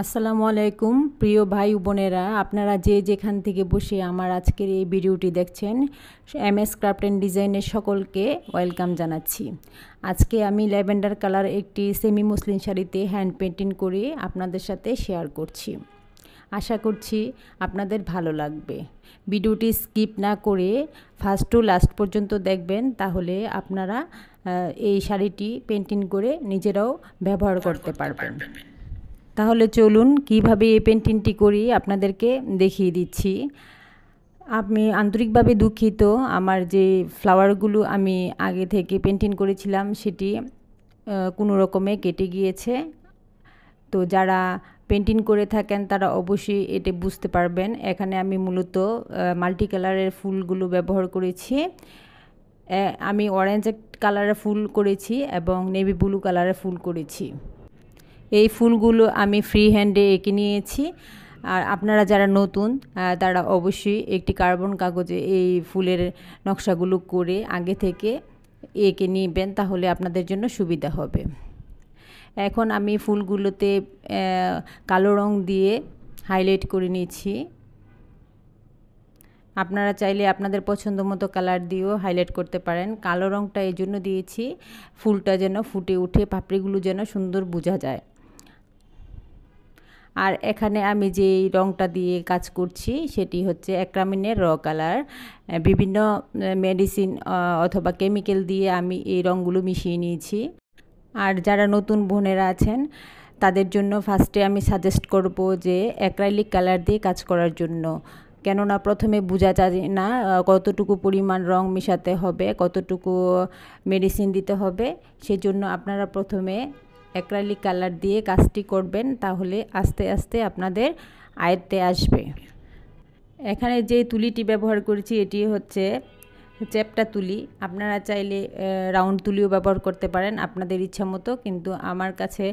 আসসালামু আলাইকুম প্রিয় ভাই বোনেরা, আপনারা যে যেখান থেকে বসে আমার আজকের এই ভিডিওটি দেখছেন, MS ক্রাফট অ্যান্ড ডিজাইনের সকলকে ওয়েলকাম জানাচ্ছি। আজকে আমি ল্যাভেন্ডার কালার একটি সেমি মসলিন শাড়িতে হ্যান্ড পেন্টিং করে আপনাদের সাথে শেয়ার করছি। আশা করছি আপনাদের ভালো লাগবে। ভিডিওটি স্কিপ না করে ফার্স্ট টু লাস্ট পর্যন্ত দেখবেন, তাহলে আপনারা এই শাড়িটি পেন্টিং করে নিজেরাও ব্যবহার করতে পারবেন। তাহলে চলুন কিভাবে এই পেন্টিংটি করি আপনাদেরকে দেখিয়ে দিচ্ছি। আমি আন্তরিকভাবে দুঃখিত, আমার যে ফ্লাওয়ারগুলো আমি আগে থেকে পেন্টিং করেছিলাম সেটি কোনো রকমে কেটে গিয়েছে। তো যারা পেন্টিং করে থাকেন তারা অবশ্যই এটা বুঝতে পারবেন। এখানে আমি মূলত মাল্টি কালারের ফুলগুলো ব্যবহার করেছি। আমি অরেঞ্জ কালারের ফুল করেছি এবং নেভি ব্লু কালারের ফুল করেছি। এই ফুলগুলো আমি ফ্রি হ্যান্ডে এঁকে নিয়েছি। আর আপনারা যারা নতুন তারা অবশ্যই একটি কার্বন কাগজে এই ফুলের নকশাগুলো করে আগে থেকে এঁকে নেবেন, তাহলে আপনাদের জন্য সুবিধা হবে। এখন আমি ফুলগুলোতে কালো রং দিয়ে হাইলাইট করে নিয়েছি। আপনারা চাইলে আপনাদের পছন্দ মতো কালার দিয়েও হাইলাইট করতে পারেন। কালো রংটা এই জন্য দিয়েছি, ফুলটা যেন ফুটে উঠে পাপড়িগুলো যেন সুন্দর বোঝা যায়। আর এখানে আমি যে রংটা দিয়ে কাজ করছি সেটি হচ্ছে অ্যাক্রামিনের র কালার। বিভিন্ন মেডিসিন অথবা কেমিক্যাল দিয়ে আমি এই রঙগুলো মিশিয়ে নিয়েছি। আর যারা নতুন বোনেরা আছেন তাদের জন্য ফার্স্টে আমি সাজেস্ট করব যে অ্যাক্রাইলিক কালার দিয়ে কাজ করার জন্য, কেননা প্রথমে বোঝা যায় না কতটুকু পরিমাণ রং মেশাতে হবে, কতটুকু মেডিসিন দিতে হবে। সেজন্য আপনারা প্রথমে অ্যাক্রাইলিক কালার দিয়ে কাজটি করবেন, তাহলে আস্তে আস্তে আপনাদের আয়ত্তে আসবে। এখানে যে তুলিটি ব্যবহার করেছি এটি হচ্ছে চ্যাপ্টা তুলি। আপনারা চাইলে রাউন্ড তুলিও ব্যবহার করতে পারেন আপনাদের ইচ্ছা মতো, কিন্তু আমার কাছে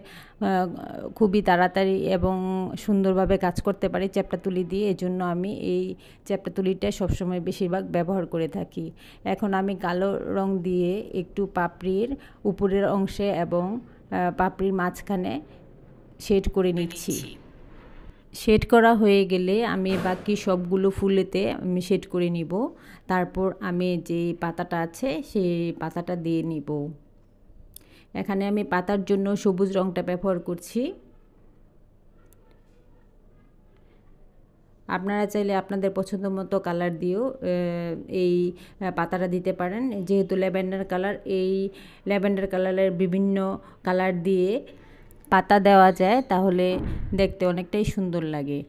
খুবই তাড়াতাড়ি এবং সুন্দরভাবে কাজ করতে পারি চ্যাপ্টা তুলি দিয়ে, এজন্য আমি এই চ্যাপ্টা তুলিটা সবসময় বেশিরভাগ ব্যবহার করে থাকি। এখন আমি কালো রং দিয়ে একটু পাপড়ির উপরের অংশে এবং পাপড়ির মাঝখানে শেড করে নিচ্ছি। শেড করা হয়ে গেলে আমি বাকি সবগুলো ফুলেতে আমি শেড করে নিব। তারপর আমি যে পাতাটা আছে সেই পাতাটা দিয়ে নিব। এখানে আমি পাতার জন্য সবুজ রংটা ব্যবহার করছি। আপনারা চাইলে আপনাদের পছন্দ মতো কালার দিয়েও এই পাতাটা দিতে পারেন। যেহেতু ল্যাভেন্ডার কালার, এই ল্যাভেন্ডার কালারের বিভিন্ন কালার দিয়ে পাতা দেওয়া যায়, তাহলে দেখতে অনেকটাই সুন্দর লাগে।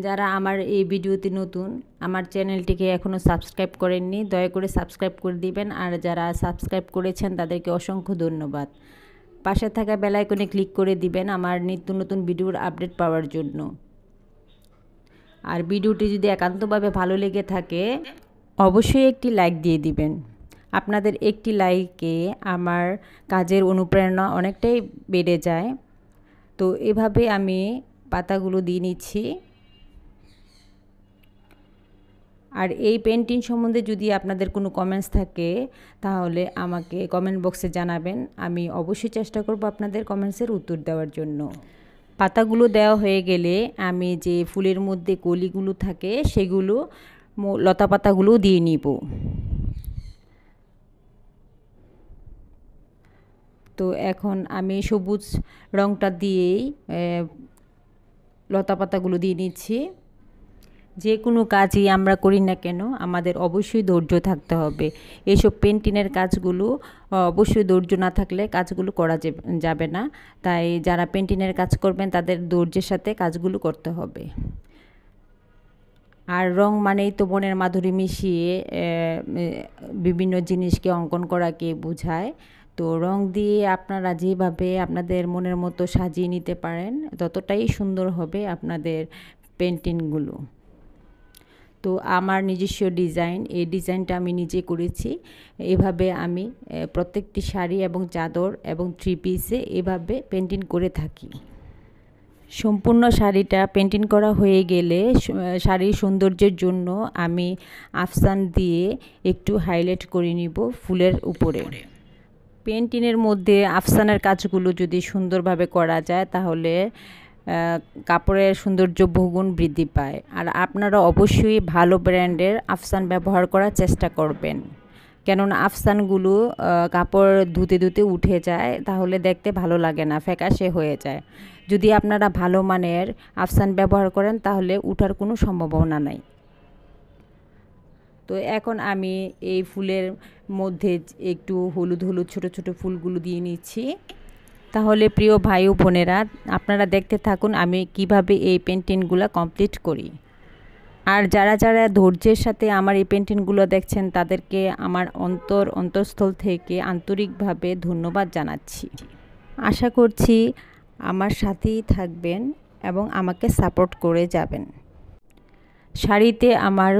যারা আমার এই ভিডিওতে নতুন, আমার চ্যানেলটিকে এখনও সাবস্ক্রাইব করেননি, দয়া করে সাবস্ক্রাইব করে দিবেন। আর যারা সাবস্ক্রাইব করেছেন তাদেরকে অসংখ্য ধন্যবাদ। পাশে থাকা বেল আইকনে ক্লিক করে দিবেন আমার নিত্য নতুন ভিডিওর আপডেট পাওয়ার জন্য। আর ভিডিওটি যদি একান্তভাবে ভালো লেগে থাকে অবশ্যই একটি লাইক দিয়ে দিবেন। আপনাদের একটি লাইকে আমার কাজের অনুপ্রেরণা অনেকটাই বেড়ে যায়। তো এভাবে আমি পাতাগুলো দিয়ে নিচ্ছি। আর এই পেন্টিং সম্বন্ধে যদি আপনাদের কোনো কমেন্টস থাকে তাহলে আমাকে কমেন্ট বক্সে জানাবেন। আমি অবশ্যই চেষ্টা করব আপনাদের কমেন্টসের উত্তর দেওয়ার জন্য। পাতাগুলো দেওয়া হয়ে গেলে আমি যে ফুলের মধ্যে কলিগুলো থাকে সেগুলো লতা পাতাগুলো দিয়ে নিব। তো এখন আমি সবুজ রংটা দিয়েই লতা পাতাগুলো দিয়ে নিচ্ছি। যে কোনো কাজই আমরা করি না কেন আমাদের অবশ্যই ধৈর্য থাকতে হবে। এইসব পেন্টিংয়ের কাজগুলো অবশ্যই ধৈর্য না থাকলে কাজগুলো করা যাবে না। তাই যারা পেন্টিংয়ের কাজ করবেন তাদের ধৈর্যের সাথে কাজগুলো করতে হবে। আর রং মানেই তো মনের মাধুরী মিশিয়ে বিভিন্ন জিনিসকে অঙ্কন করাকে বোঝায়। তো রং দিয়ে আপনারা যেভাবে আপনাদের মনের মতো সাজিয়ে নিতে পারেন ততটাই সুন্দর হবে আপনাদের পেন্টিংগুলো। তো আমার নিজস্ব ডিজাইন, এই ডিজাইনটা আমি নিজে করেছি। এভাবে আমি প্রত্যেকটি শাড়ি এবং চাদর এবং থ্রি পিসে এভাবে পেন্টিং করে থাকি। সম্পূর্ণ শাড়িটা পেন্টিং করা হয়ে গেলে শাড়ির সৌন্দর্যের জন্য আমি আফসান দিয়ে একটু হাইলাইট করে নিব ফুলের উপরে। পেন্টিংয়ের মধ্যে আফসানের কাজগুলো যদি সুন্দরভাবে করা যায় তাহলে কাপড়ের সৌন্দর্য বহুগুণ বৃদ্ধি পায়। আর আপনারা অবশ্যই ভালো ব্র্যান্ডের আফসান ব্যবহার করার চেষ্টা করবেন, কেননা আফসানগুলো কাপড় ধুতে ধুতে উঠে যায়, তাহলে দেখতে ভালো লাগে না, ফ্যাকাশে হয়ে যায়। যদি আপনারা ভালো মানের আফসান ব্যবহার করেন তাহলে উঠার কোনো সম্ভাবনা নাই। তো এখন আমি এই ফুলের মধ্যে একটু হলুদ হলুদ ছোটো ছোটো ফুলগুলো দিয়ে নিচ্ছি। তাহলে প্রিয় ভাই ও বোনেরা, আপনারা দেখতে থাকুন আমি কিভাবে এই পেন্টিংগুলো কমপ্লিট করি। আর যারা যারা ধৈর্যের সাথে আমার এই পেন্টিংগুলো দেখছেন তাদেরকে আমার অন্তঃস্থল থেকে আন্তরিকভাবে ধন্যবাদ জানাচ্ছি। আশা করছি আমার সাথেই থাকবেন এবং আমাকে সাপোর্ট করে যাবেন। শাড়িতে আমার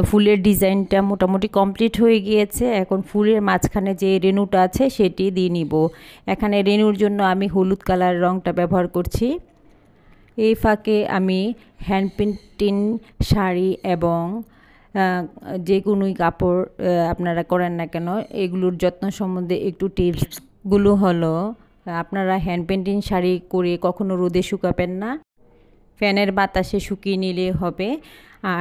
ফুলের ডিজাইনটা মোটামুটি কমপ্লিট হয়ে গিয়েছে। এখন ফুলের মাঝখানে যে রেণুটা আছে সেটি দিয়ে নিব। এখানে রেণুর জন্য আমি হলুদ কালার রঙটা ব্যবহার করছি। এই ফাঁকে আমি হ্যান্ড পেন্টিং শাড়ি এবং যে কোনোই কাপড় আপনারা করেন না কেন, এগুলোর যত্ন সম্বন্ধে একটু টিপসগুলো হলো, আপনারা হ্যান্ড পেন্টিং শাড়ি করে কখনো রোদে শুকাবেন না, ফ্যানের বাতাসে শুকিয়ে নিলে হবে।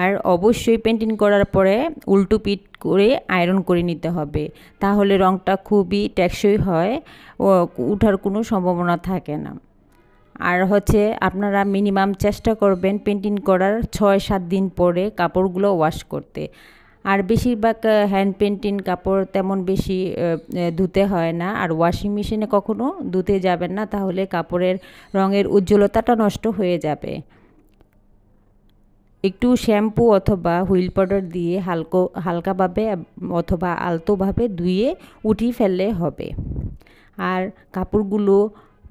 আর অবশ্যই পেন্টিং করার পরে উল্টো পিট করে আয়রন করে নিতে হবে, তাহলে রঙটা খুবই টেকসই হয় ও উঠার কোনো সম্ভাবনা থাকে না। আর আপনারা মিনিমাম চেষ্টা করবেন পেন্টিং করার 6-7 দিন পরে কাপড়গুলো ওয়াশ করতে। আর বেশিরভাগ হ্যান্ড পেন্টিং কাপড় তেমন বেশি ধুতে হয় না, আর ওয়াশিং মেশিনে কখনো ধুতে যাবেন না, তাহলে কাপড়ের রঙের উজ্জ্বলতাটা নষ্ট হয়ে যাবে। একটু শ্যাম্পু অথবা হুইল পাউডার দিয়ে হালকাভাবে অথবা আলতোভাবে ধুয়ে উঠিয়ে ফেললে হবে। আর কাপড়গুলো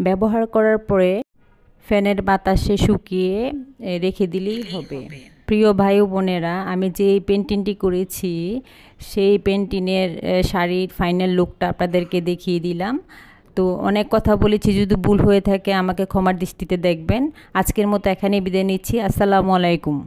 ব্যবহার করার পরে ফ্যানের বাতাসে শুকিয়ে রেখে দিলেই হবে। প্রিয় ভাই ও বোনেরা, আমি যে পেন্টিংটি করেছি সেই পেন্টিংয়ের শাড়ির ফাইনাল লুকটা আপনাদেরকে দেখিয়ে দিলাম। তো অনেক কথা বলেছি, যদি ভুল হয়ে থাকে আমাকে ক্ষমার দৃষ্টিতে দেখবেন। আজকের মতো এখানেই বিদায় নিচ্ছি। আসসালামু আলাইকুম।